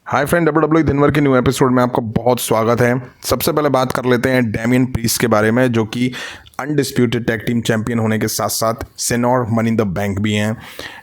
Hi friend, W दिन भर के न्यू एपिसोड में आपका बहुत स्वागत है। सबसे पहले बात कर लेते हैं डैमियन प्रीस्ट के बारे में, जो कि अनडिस्प्यूटेड टैग टीम चैंपियन होने के साथ साथ सेनोर मनी इन द बैंक भी हैं।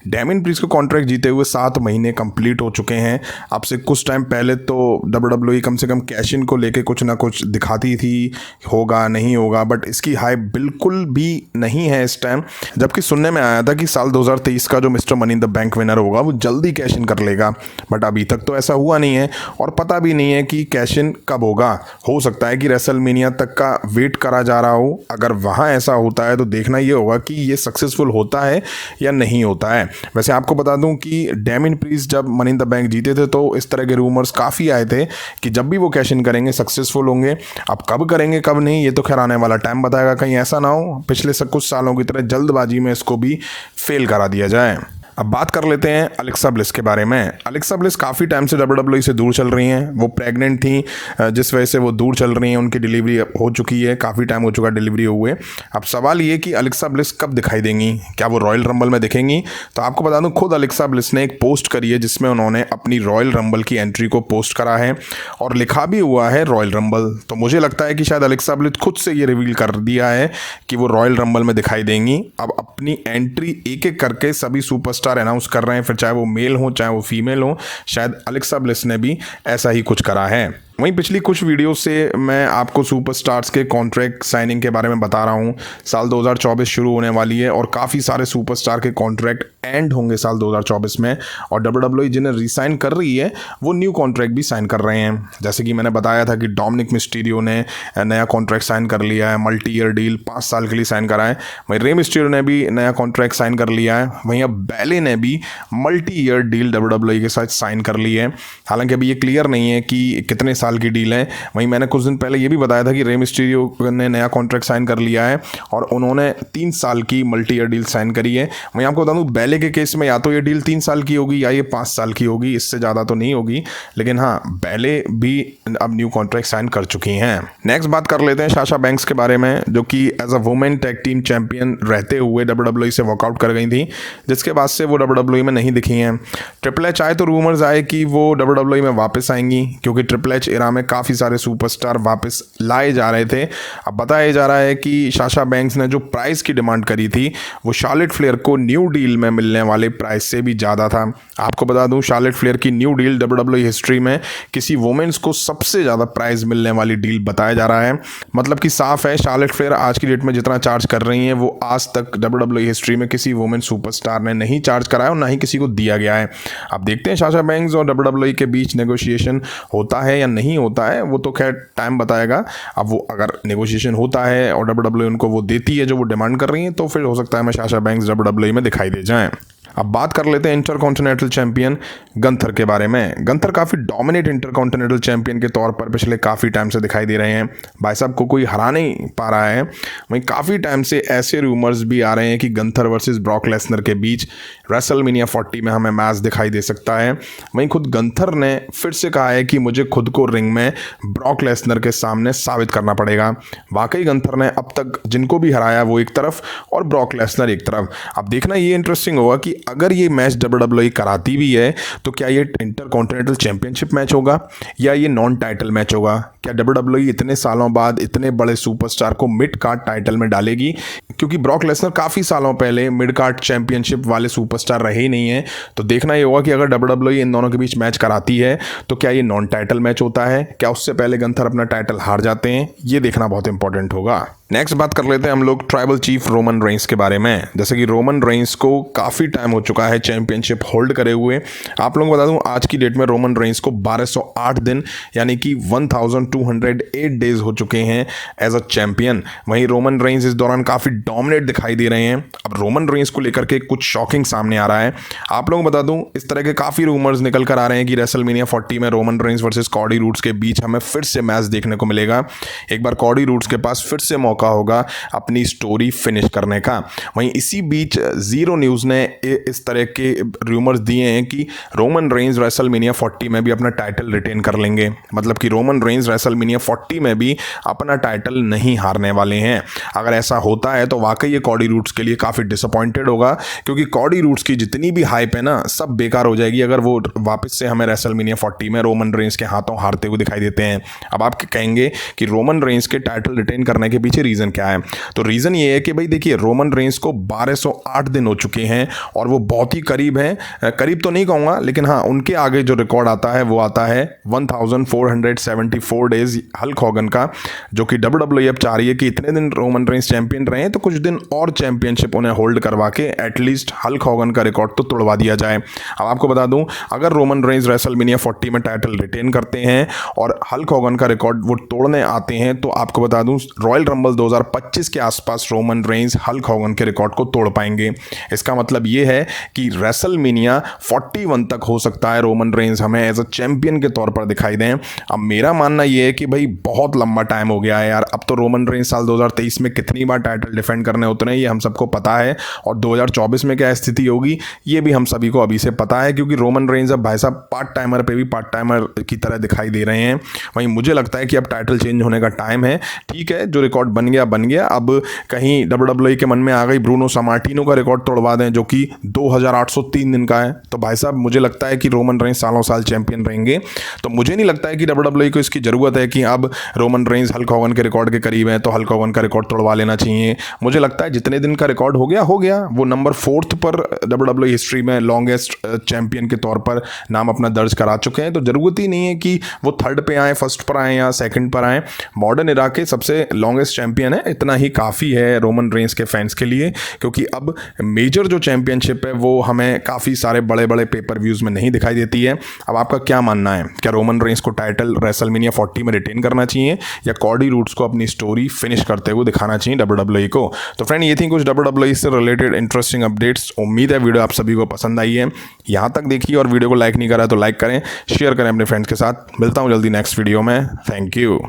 डैमियन प्रीस्ट को कॉन्ट्रैक्ट जीते हुए 7 महीने कंप्लीट हो चुके हैं। अब से कुछ टाइम पहले तो डब्ल्यू कम से कम कैश इन को लेके कुछ ना कुछ दिखाती थी, होगा नहीं होगा, बट इसकी हाइप बिल्कुल भी नहीं है इस टाइम। जबकि सुनने में आया था कि साल 2023 का जो mister money in the bank winner होगा वो जल्दी कैश इन कर लेगा, बट अभी तक तो ऐसा हुआ नहीं है और पता भी नहीं है कि कैश इन कब होगा। हो सकता है कि रेसलमेनिया तक का वेट करा जा रहा हो। अगर वहाँ ऐसा होता है तो देखना ये होगा कि ये सक्सेसफुल होता है या नहीं होता है। वैसे आपको बता दूं कि डैमियन प्रीस्ट जब मनी इन द बैंक जीते थे तो इस तरह के रूमर्स काफ़ी आए थे कि जब भी वो कैश इन करेंगे सक्सेसफुल होंगे। अब कब करेंगे कब नहीं ये तो खैर आने वाला टाइम बताएगा। कहीं ऐसा ना हो पिछले कुछ सालों की तरह जल्दबाजी में इसको भी फेल करा दिया जाए। अब बात कर लेते हैं अलेक्सा ब्लिस के बारे में। अलेक्सा ब्लिस काफ़ी टाइम से डब्ल्यूडब्ल्यूई से दूर चल रही हैं। वो प्रेग्नेंट थी, जिस वजह से वो दूर चल रही हैं। उनकी डिलीवरी हो चुकी है, काफ़ी टाइम हो चुका डिलीवरी हुए। अब सवाल ये कि अलेक्सा ब्लिस कब दिखाई देंगी, क्या वो रॉयल रंबल में दिखेंगी? तो आपको बता दूं खुद अलेक्सा ब्लिस ने एक पोस्ट करी है जिसमें उन्होंने अपनी रॉयल रंबल की एंट्री को पोस्ट करा है और लिखा भी हुआ है रॉयल रंबल। तो मुझे लगता है कि शायद अलेक्सा ब्लिस खुद से ये रिवील कर दिया है कि वो रॉयल रंबल में दिखाई देंगी। अब अपनी एंट्री एक एक करके सभी सुपरस्टार अनाउंस कर रहे हैं, फिर चाहे वो मेल हो चाहे वो फीमेल हो। शायद अलेक्सा ब्लिस ने भी ऐसा ही कुछ करा है। वहीं पिछली कुछ वीडियो से मैं आपको सुपरस्टार्स के कॉन्ट्रैक्ट साइनिंग के बारे में बता रहा हूँ। साल 2024 शुरू होने वाली है और काफ़ी सारे सुपरस्टार के कॉन्ट्रैक्ट एंड होंगे साल 2024 में। और डब्ल्यूडब्ल्यूई जिन्हें रिसाइन कर रही है वो न्यू कॉन्ट्रैक्ट भी साइन कर रहे हैं। जैसे कि मैंने बताया था कि डोमिनिक मिस्टीरियो ने नया कॉन्ट्रैक्ट साइन कर लिया है, मल्टी ईयर डील 5 साल के लिए साइन करा है। वहीं रे मिस्टीरियो ने भी नया कॉन्ट्रैक्ट साइन कर लिया है। वहीं अब बैले ने भी मल्टी ईयर डील डब्ल्यूडब्ल्यूई के साथ साइन कर ली है। हालांकि अभी ये क्लियर नहीं है कि कितने साल की डील है। वहीं मैंने कुछ दिन पहले ये भी बताया था कि रे मिस्टीरियो ने नया कॉन्ट्रैक्ट साइन कर लिया है और उन्होंने 3 साल की मल्टी ईयर डील साइन करी है। वहीं आपको बता दूं बैले के केस में या तो ये डील 3 साल की होगी या ये 5 साल की होगी, इससे ज़्यादा तो नहीं होगी। लेकिन हाँ, बैले भी अब न्यू कॉन्ट्रैक्ट साइन कर चुकी हैं। नेक्स्ट बात कर लेते हैं साशा बैंक्स के बारे में, जो कि as a women tag team champion रहते हुए डब्ल्यूडब्ल्यूई से वॉकआउट कर गई थी, जिसके बाद से वो डब्ल्यूडब्ल्यूई में नहीं दिखी हैं। ट्रिपल एच आए तो रूमर्स आए कि वो डब्ल्यूडब्ल्यूई में वापस आएंगी, क्योंकि ट्रिपल एच एरा में काफ़ी सारे सुपरस्टार वापस लाए जा रहे थे। अब बताया जा रहा है कि साशा बैंक्स ने जो प्राइस की डिमांड करी थी वो शार्लेट फ्लेयर को न्यू डील में मिलने वाले प्राइस से भी ज़्यादा था। आपको बता दूं शार्लेट फ्लेयर की न्यू डील डब्ल्यूडब्ल्यूई हिस्ट्री में किसी वुमेन्स को सबसे ज़्यादा प्राइस मिलने वाली डील बताया जा रहा है। मतलब कि साफ है, शार्लेट फ्लेयर आज की डेट में जितना चार्ज कर रही हैं वो आज तक डब्ल्यूडब्ल्यूई हिस्ट्री में किसी वुमेन सुपरस्टार ने नहीं चार्ज कराया और ना ही किसी को दिया गया है। अब देखते हैं साशा बैंक्स और डब्ल्यूडब्ल्यूई के बीच नेगोशिएशन होता है या नहीं होता है, वो तो खैर टाइम बताएगा। अब वो अगर नेगोशिएशन होता है और डब्ल्यूडब्ल्यूई उनको वो देती है जो वो डिमांड कर रही हैं, तो फिर हो सकता है मैं साशा बैंक्स डब्ल्यूडब्ल्यूई में दिखाई दे जाएं। अब बात कर लेते हैं इंटरकॉन्टिनेंटल चैंपियन गंथर के बारे में। गंथर काफ़ी डोमिनेट इंटरकॉन्टिनेंटल चैंपियन के तौर पर पिछले काफ़ी टाइम से दिखाई दे रहे हैं। भाई साहब को कोई हरा नहीं पा रहा है। वहीं काफ़ी टाइम से ऐसे रूमर्स भी आ रहे हैं कि गंथर वर्सेस ब्रॉक लेसनर के बीच रेसलमेनिया 40 में हमें मैच दिखाई दे सकता है। वहीं खुद गंथर ने फिर से कहा है कि मुझे खुद को रिंग में ब्रॉक लेसनर के सामने साबित करना पड़ेगा। वाकई गंथर ने अब तक जिनको भी हराया वो एक तरफ और ब्रॉक लेसनर एक तरफ। अब देखना ये इंटरेस्टिंग होगा कि अगर ये मैच डब्ल्यूडब्ल्यूई कराती भी है तो क्या ये इंटरकॉन्टिनेंटल चैंपियनशिप मैच होगा या ये नॉन टाइटल मैच होगा? क्या डब्ल्यूडब्ल्यूई इतने सालों बाद इतने बड़े सुपरस्टार को मिड कार्ड टाइटल में डालेगी? क्योंकि ब्रॉक लेसनर काफ़ी सालों पहले मिड कार्ड चैंपियनशिप वाले सुपरस्टार रहे ही नहीं है। तो देखना ये होगा कि अगर डब्ल्यूडब्ल्यूई इन दोनों के बीच मैच कराती है तो क्या ये नॉन टाइटल मैच होता है, क्या उससे पहले गंथर अपना टाइटल हार जाते हैं? ये देखना बहुत इंपॉर्टेंट होगा। नेक्स्ट बात कर लेते हैं हम लोग ट्राइबल चीफ रोमन रेंस के बारे में। जैसे कि रोमन रेंस को काफ़ी टाइम हो चुका है चैंपियनशिप होल्ड करे हुए। आप लोगों को बता दूं आज की डेट में रोमन रेंस को 1208 दिन यानी कि 1208 डेज हो चुके हैं एज अ चैंपियन। वहीं रोमन रेंस इस दौरान काफ़ी डोमिनेट दिखाई दे रहे हैं। अब रोमन रेंस को लेकर के कुछ शॉकिंग सामने आ रहा है। आप लोगों को बता दूं इस तरह के काफ़ी रूमर्स निकल कर आ रहे हैं कि रेसलमेनिया 40 में Roman Reigns versus Cardi roads के बीच हमें फिर से मैच देखने को मिलेगा। एक बार कॉडी रूड्स के पास फिर से मौका होगा अपनी स्टोरी फिनिश करने का। वहीं इसी बीच जीरो न्यूज़ ने इस तरह के रूमर्स दिए हैं कि रोमन रेंस रेसलमेनिया 40 में भी अपना टाइटल रिटेन कर लेंगे। मतलब कि रोमन रेंस रेसलमेनिया 40 में भी अपना टाइटल नहीं हारने वाले हैं। अगर ऐसा होता है तो वाकई ये कॉडी रूड्स के लिए काफ़ी डिसअपॉइंटेड होगा, क्योंकि कॉडी रूड्स की जितनी भी हाइप है ना, सब बेकार हो जाएगी अगर वो वापस से हमें रेसलमेनिया 40 में रोमन रेंस के हाथों हारते हुए दिखाई देते हैं। अब आप कहेंगे कि रोमन रेंस के टाइटल रिटेन करने के पीछे रीज़न क्या है, तो रीज़न ये है कि भाई देखिए, रोमन रेंस को 1208 दिन हो चुके हैं और वो बहुत ही करीब हैं, करीब तो नहीं कहूँगा, लेकिन हाँ उनके आगे जो रिकॉर्ड आता है वो आता है 1474 डेज हल्क हॉगन का, जो कि WWE अब चाह रही है कि इतने दिन रोमन रेंस चैंपियन रहे तो कुछ दिन और चैंपियनशिप उन्हें होल्ड करवा के एटलीस्ट हल्क हॉगन का रिकॉर्ड तो तोड़वा दिया जाए। अब आपको बता दूं, अगर रोमन रेंस रेसलमेनिया 40 में टाइटल रिटेन करते हैं और हल्क हॉगन का रिकॉर्ड वो तोड़ने आते हैं, तो आपको बता दूं रॉयल रंबल 2025 के आसपास रोमन रेंस हल्क हॉगन के रिकॉर्ड को तोड़ पाएंगे। इसका मतलब ये है कि रेसलमेनिया 41 तक हो सकता है रोमन रेंस हमें एज अ चैंपियन के तौर पर दिखाई दें। अब मेरा मानना ये है कि भाई बहुत लंबा टाइम हो गया है यार, अब तो रोमन रेंस साल 2023 में कितनी बार टाइटल डिफेंड करने होते हैं ये हम सबको पता है, और 2024 में क्या स्थिति होगी ये भी हम सभी को अभी से पता है, क्योंकि रोमन रेंस अब भाई साहब पार्ट टाइमर पे भी पार्ट टाइमर की तरह दिखाई दे रहे हैं। वहीं मुझे लगता है कि अब टाइटल चेंज होने का टाइम है। ठीक है, जो रिकॉर्ड बन गया, अब कहीं WWE के मन में आ गई ब्रूनो समार्टिनो का रिकॉर्ड तोड़वा दें जो कि 2803 दिन का है, तो भाई साहब मुझे लगता है कि रोमन रेंस सालों साल चैंपियन रहेंगे। तो मुझे नहीं लगता है कि WWE को इसकी ज़रूरत है कि अब रोमन रेंस हल्क हॉगन के रिकॉर्ड के करीब है तो हल्क हॉगन का रिकॉर्ड तोड़वा लेना चाहिए। मुझे लगता है जितने दिन का रिकॉर्ड हो गया, वो नंबर 4 पर WWE हिस्ट्री में लॉन्गेस्ट चैंपियन के तौर पर नाम अपना दर्ज करा चुके हैं, तो ज़रूरत ही नहीं है कि वो 3rd पे आए, 1st पर आए या 2nd पर आए। मॉडर्न इरा के सबसे लॉन्गेस्ट चैंपियन है, इतना ही काफ़ी है रोमन रेंस के फैंस के लिए, क्योंकि अब मेजर जो चैंपियनशिप है वो हमें काफ़ी सारे बड़े बड़े पेपर व्यूज़ में नहीं दिखाई देती है। अब आपका क्या मानना है, क्या रोमन रेंस को टाइटल रेसलमेनिया 40 में रिटेन करना चाहिए या कॉडी रूड्स को अपनी स्टोरी फिनिश करते हुए दिखाना चाहिए WWE को? तो फ्रेंड ये थी कुछ WWE से रिलेटेड इंटरेस्टिंग अपडेट्स। उम्मीद है वीडियो आप सभी को पसंद आई है। यहाँ तक देखिए और वीडियो को लाइक नहीं करा तो लाइक करें, शेयर करें अपने फ्रेंड्स के साथ। मिलता हूँ जल्दी नेक्स्ट वीडियो में। Thank you.